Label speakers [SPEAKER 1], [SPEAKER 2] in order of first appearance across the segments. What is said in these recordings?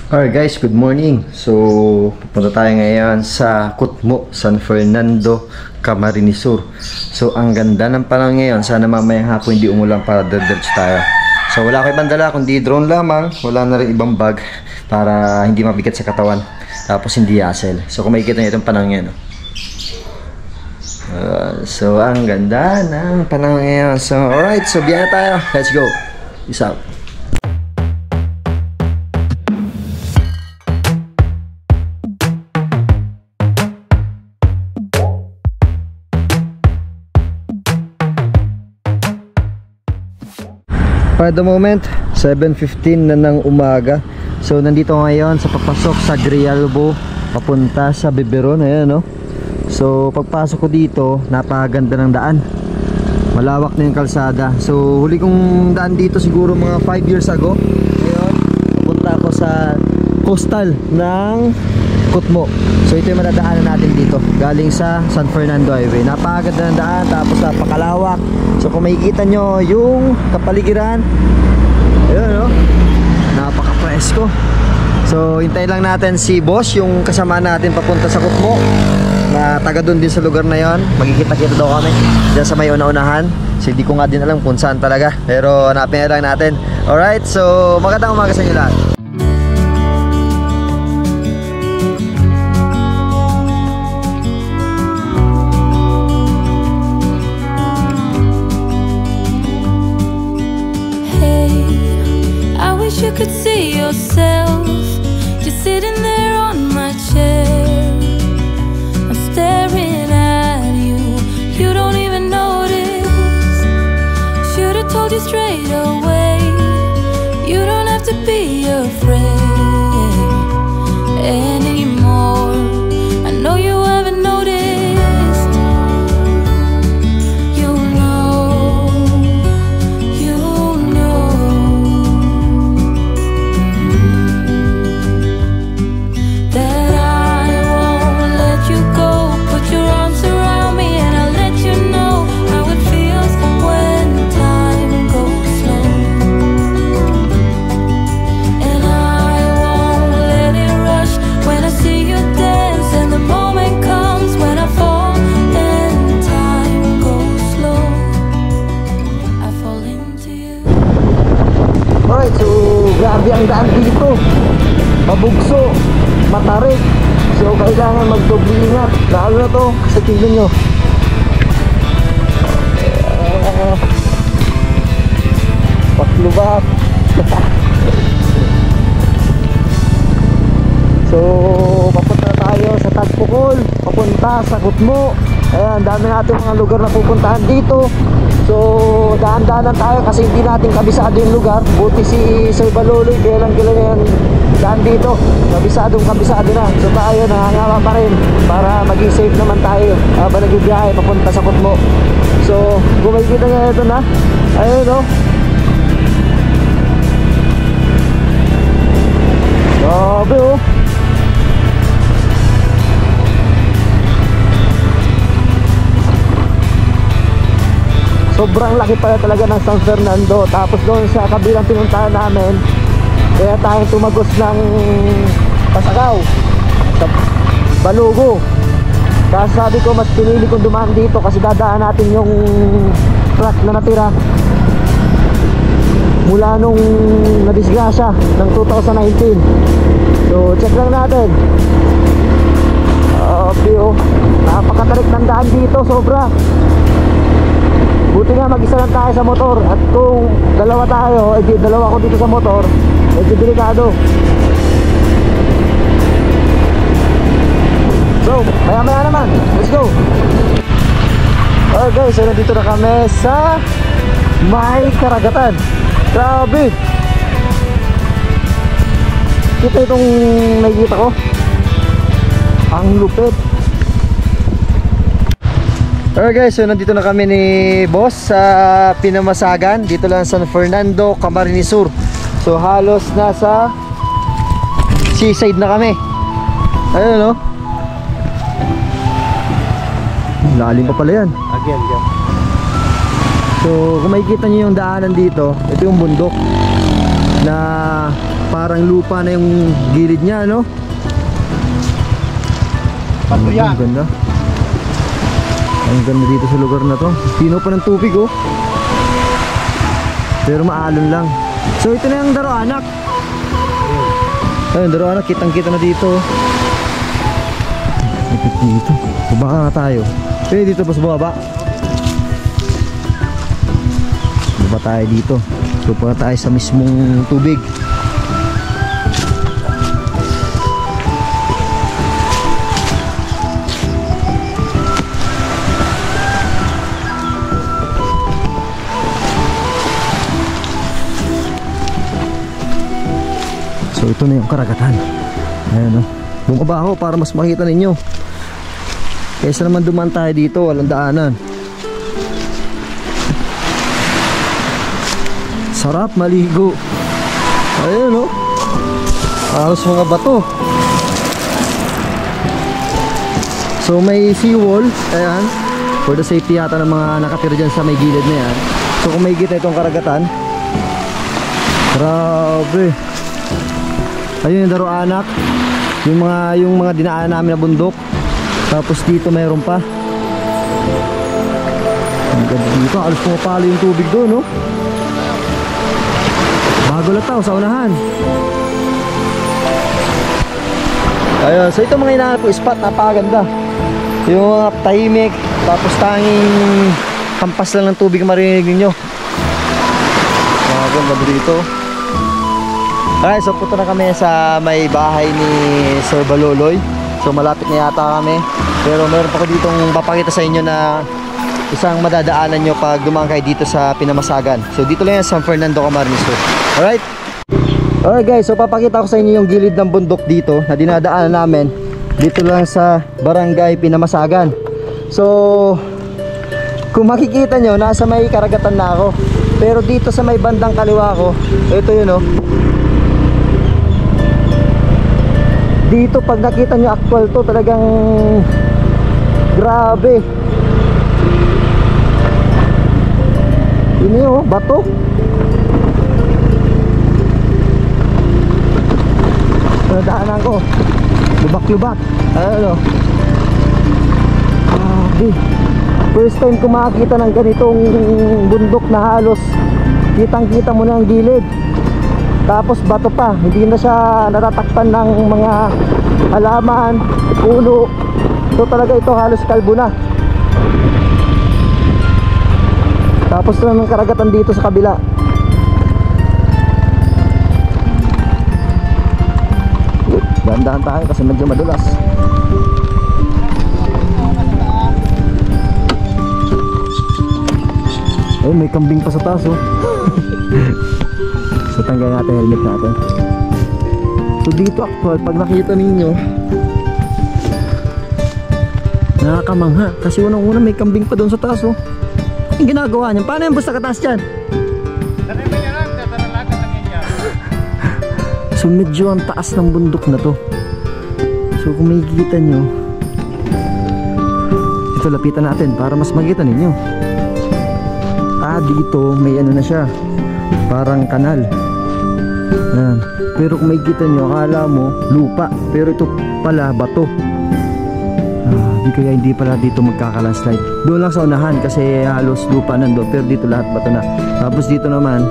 [SPEAKER 1] Alright guys, good morning. So, pupunta tayo ngayon sa Kutmo, San Fernando, Camarines Sur. So, ang ganda ng panahon ngayon. Sana mamayang hapon hindi umulan para diretso tayo. So, wala ko ibang dala kundi drone lamang. Wala na rin ibang bag para hindi mabigat sa katawan. Tapos hindi hassle. So, kung makikita nyo itong panahon ngayon. So, ang ganda ng panahon ngayon. So, alright. So, biyahe tayo. Let's go. Peace out. For the moment, 7:15 na ng umaga. So nandito ngayon sa papasok sa Grijalbo papunta sa Biberon. Ayan, no? So pagpasok ko dito, napakaganda ng daan. Malawak na yung kalsada. So huli kong daan dito siguro mga 5 years ago. Ngayon, papunta ako sa coastal ng Kutmo. So ito yung madadaanan natin dito, galing sa San Fernando Highway. Napakaganda ng daan, tapos napakalawak. So kung makikita nyo yung kapaligiran, ayun, no? Napaka-presko. So hintay lang natin si boss, yung kasama natin papunta sa Kutmo, na taga doon din sa lugar na yon. Magkikita-kita daw kami dyan sa may una-unahan. So hindi ko nga din alam kung saan talaga, pero hanapin lang natin. Alright, so magandang umaga sa inyo lahat.
[SPEAKER 2] You could see yourself just sitting there on my chair. I'm staring at you, you don't even notice. Should've told you straight away, you don't have to be afraid anymore. I know you haven't noticed.
[SPEAKER 1] Grabe ang daan dito, mabugso, matarik. So kailangan magdoble ingat, lalo na to sa tingin nyo. Patlubak. So papunta tayo sa Tagpukol, papunta sa Kutmo. Ayan, dami natin mga lugar na pupuntahan dito. So daan-daanan tayo kasi hindi natin kabisado yung lugar. Buti si Sir Baloloy, kaya lang yan daan dito, kabisado na. So tayo nangangama pa rin para maging safe naman tayo habang nagbibiyahe papunta sa Kutmo. So kung makikita nyo ito na, ayun, no? Grabe, oh. Sobrang laki pala talaga ng San Fernando. Tapos doon sa kabilang pinuntahan namin, kaya tayong tumagos ng Pasagaw sa Balugo. Kaya sabi ko, mas pinili kong dumaan dito kasi dadaan natin yung truck na natira mula nung nadisgrasya ng 2019. So check lang natin. Okay, oh. Napakatarik ng daan dito, sobra. Buti nga mag-isa lang tayo sa motor. At kung dalawa tayo, dalawa ko dito sa motor, medyo delikado. So, maya-maya naman, let's go. Okay guys, so nandito na kami sa may karagatan. Grabe, kita itong nakikita ko, ang lupit. Alright guys, so nandito na kami ni boss sa Pinamasagan. Dito lang San Fernando, Camarines Sur. So halos nasa seaside na kami. Ayun, no? Lalim pa pala yan.
[SPEAKER 3] Again.
[SPEAKER 1] So kung makikita nyo yung daanan dito, ito yung bundok na parang lupa na yung gilid niya, no?
[SPEAKER 3] Pato yan.
[SPEAKER 1] Ang ganda. Ang ganda dito sa lugar na to. Pino pa ng tubig, oh. Pero maalon lang. So ito na yung Daroanak. Ayun, Daroanak, kitang-kita na dito. Dito. Baba nga tayo. Dito pa sa baba. Baba tayo dito. Baba tayo sa mismong tubig. So ito na yung karagatan. Ayan, oh. Bumaba ako para mas makita ninyo. Kaysa naman dumaan tayo dito, walang daanan. Sarap maligo. Ayan, oh. Halos mga bato. So may seawall. Ayan. For the safety yata ng mga nakatira dyan sa may gilid na yan. So kung may gitna itong karagatan, grabe. Ayun yung Daroanak. Yung mga dinaanan namin na bundok. Tapos dito mayroon pa. Ang ganda dito. Alos pumapalo yung tubig doon, no? Bago lang tao sa unahan. Ayun. So ito mga hinahanap ko spot. Napakaganda. Yung mga tahimik. Tapos tanging kampas lang ng tubig marinig ninyo. Ganda dito. Alright, so punta na kami sa may bahay ni Sir Baloloy. So malapit na yata kami. Pero meron pa ko ditong papakita sa inyo na isang madadaanan nyo pag dumaan kayo dito sa Pinamasagan. So dito lang yan, San Fernando, Camarines Sur. Alright? Alright guys, so papakita ko sa inyo yung gilid ng bundok dito na dinadaanan namin. Dito lang sa Barangay Pinamasagan. So kung makikita nyo, nasa may karagatan na ako. Pero dito sa may bandang kaliwa ko, ito yun, oh. Dito pag nakita nyo actual to, talagang grabe. Ini, oh, bato. Nadaanan ko, lubak-lubak. Ayan, oh. Grabe. First time ko makakita ng ganitong bundok na halos kitang-kita mo na ang gilid. Tapos bato pa, hindi na siya natatakpan ng mga halaman, puno. So talaga ito halos kalbo na. Tapos na ng karagatan dito sa kabila. Dahan-dahan tayo kasi medyo madulas. Oh, may kambing pa sa taas, oh. So tanggal natin helmet natin. So dito actual, pag nakita ninyo, nakakamangha. Kasi unang-una may kambing pa doon sa taas, oh. Ang ginagawa niya, paano yung basta kataas dyan? So medyo ang taas ng bundok na to. So kung makikita nyo, ito lapitan natin para mas makita ninyo. Dito may ano na siya, parang kanal. Yan. Pero kung makikita nyo, akala mo lupa, pero ito pala bato. Kaya hindi pala dito magkakalandslide. Doon lang sa unahan kasi halos lupa nandun, pero dito lahat bato na. Tapos dito naman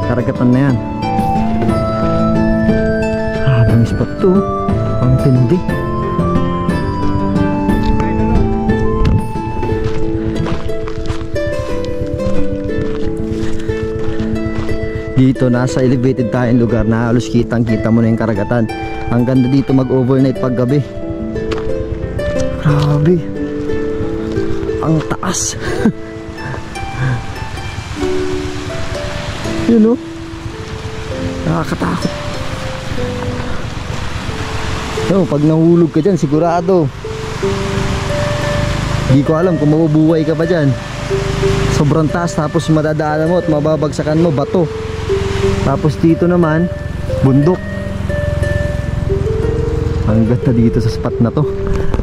[SPEAKER 1] karagatan na yan. Habang spot to, ang tindi. Dito nasa elevated tayong lugar na halos kitang-kita mo na yung karagatan. Ang ganda dito mag-overnight pag gabi. Grabe. Ang taas. Yun, oh. Nakakatakot. So, pag nahulog ka dyan, sigurado. Hindi ko alam kung mabubuhay ka pa dyan. Sobrang taas, tapos madadaanan mo at mababagsakan mo bato. Tapos dito naman bundok. Ang ganda dito sa spot na to.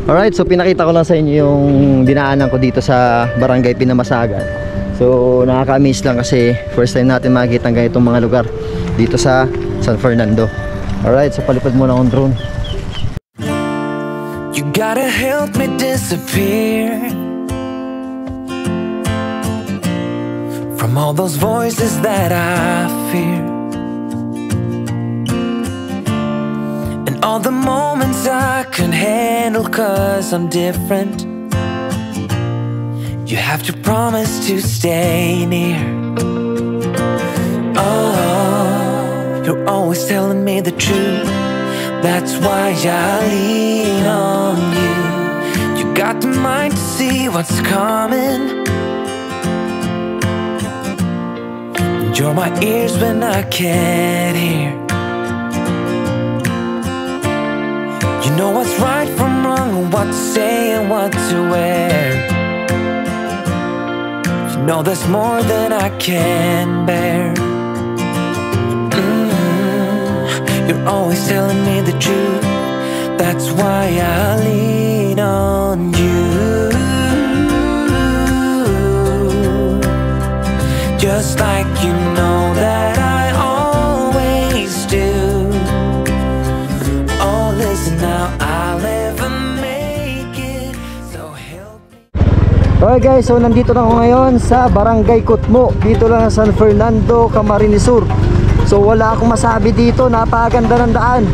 [SPEAKER 1] Alright, so pinakita ko lang sa inyo yung dinaanan ko dito sa Barangay Pinamasagan. So nakaka-amaze lang kasi first time natin makikita ang ganitong mga lugar dito sa San Fernando. Alright, so palipad muna akong drone.
[SPEAKER 3] You gotta help me disappear from all those voices that I fear, and all the moments I can handle 'cause I'm different. You have to promise to stay near. Oh, you're always telling me the truth. That's why I lean on you. You got the mind to see what's coming, and you're my ears when I can't hear. You know what's right from wrong, what to say and what to wear. You know there's more than I can bear. You're always telling me the truth. That's why I lean on you. Just like you know that I always do. Oh, listen now, I'll never make it. So help me.
[SPEAKER 1] Okay guys, so nandito na ako ngayon sa Barangay Kutmo. Dito lang sa San Fernando, Camarines Sur. So wala akong masabi dito, napakaganda ng daan.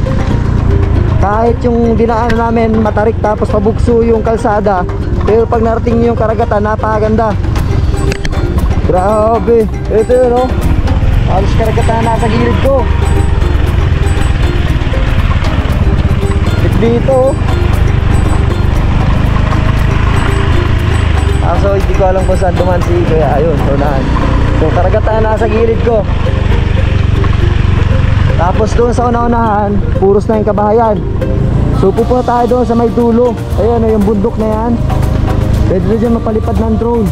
[SPEAKER 1] Kahit yung dinaanan namin matarik tapos pabugso yung kalsada, pero pag narating nyo yung karagatan, napakaganda. Grabe, ito yun o, halos karagatan nasa gilid ko. Dito so hindi ko alam kung saan duman si Kuya, ayun, unahan. So karagatan nasa gilid ko. Tapos doon sa una-unahan, puros na yung kabahayan. So pupunta tayo doon sa may dulo. Ayan o, yung bundok na yan. Pwede na dyan mapalipad ng drone.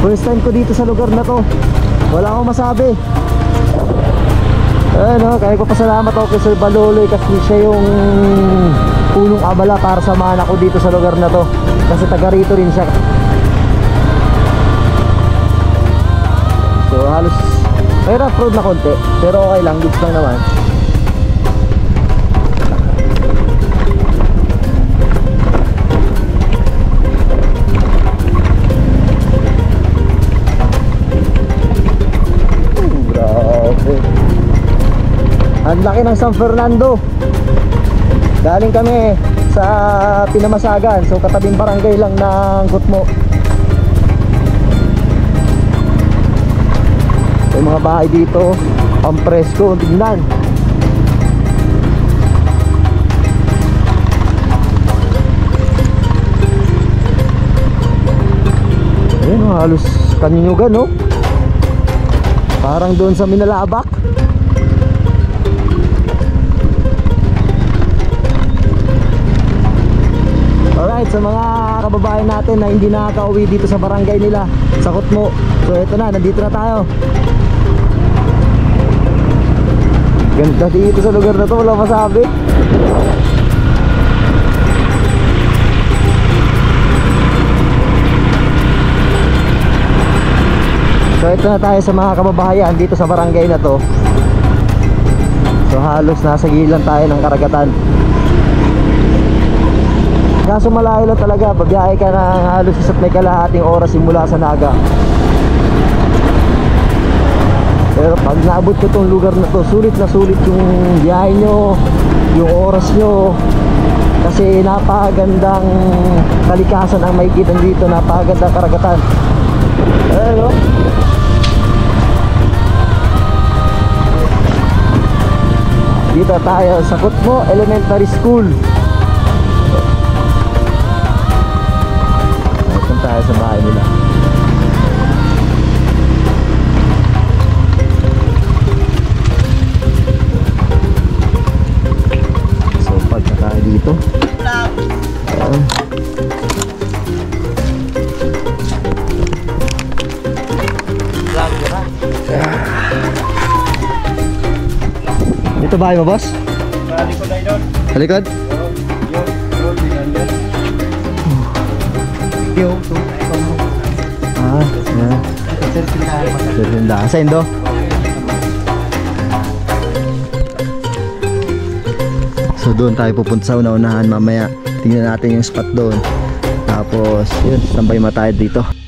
[SPEAKER 1] First time ko dito sa lugar na to. Wala akong masabi. Ayan o, kaya ko pasalamat ako kay Sir Baloloy kasi siya yung punong abala para samahan ako dito sa lugar na to. Kasi taga rito rin siya. So halos may rough road na konti, pero okay lang, goods lang naman. Grabe, ang laki ng San Fernando. Galing kami sa Pinamasagan, so katabing barangay lang ng Kutmo. Yung mga bahay dito, ang presko, tignan. Ayun, halos kanyugan, no? Parang doon sa Minalabak. Alright, sa mga kababayan natin na hindi nakaka-uwi dito sa barangay nila, sa Kutmo. So ito na, nandito na tayo. Ganda dito sa lugar na to, wala masabi. So ito na tayo sa mga kababayan dito sa barangay na to. So halos nasa gilid lang tayo ng karagatan. Kaso malayo lang talaga, babiyahe ka ng halos isa't may kalahating oras simula sa Naga. Pero pag naabot ko itong lugar na to, sulit na sulit yung biyahe nyo, yung oras nyo. Kasi napakagandang kalikasan ang makikita dito, napakagandang karagatan. Ayun, dito tayo sa Kutmo Elementary School. Ito tayo sa bahay nila. Dito. Ito bahay mo, boss?
[SPEAKER 4] Likod na yun.
[SPEAKER 1] Sa likod?
[SPEAKER 4] Yun.
[SPEAKER 1] Yan. Tindahan. Sa Indo? So doon tayo pupunta sa una-unahan mamaya. Tingnan natin yung spot doon. Tapos yun, tambay matayo dito.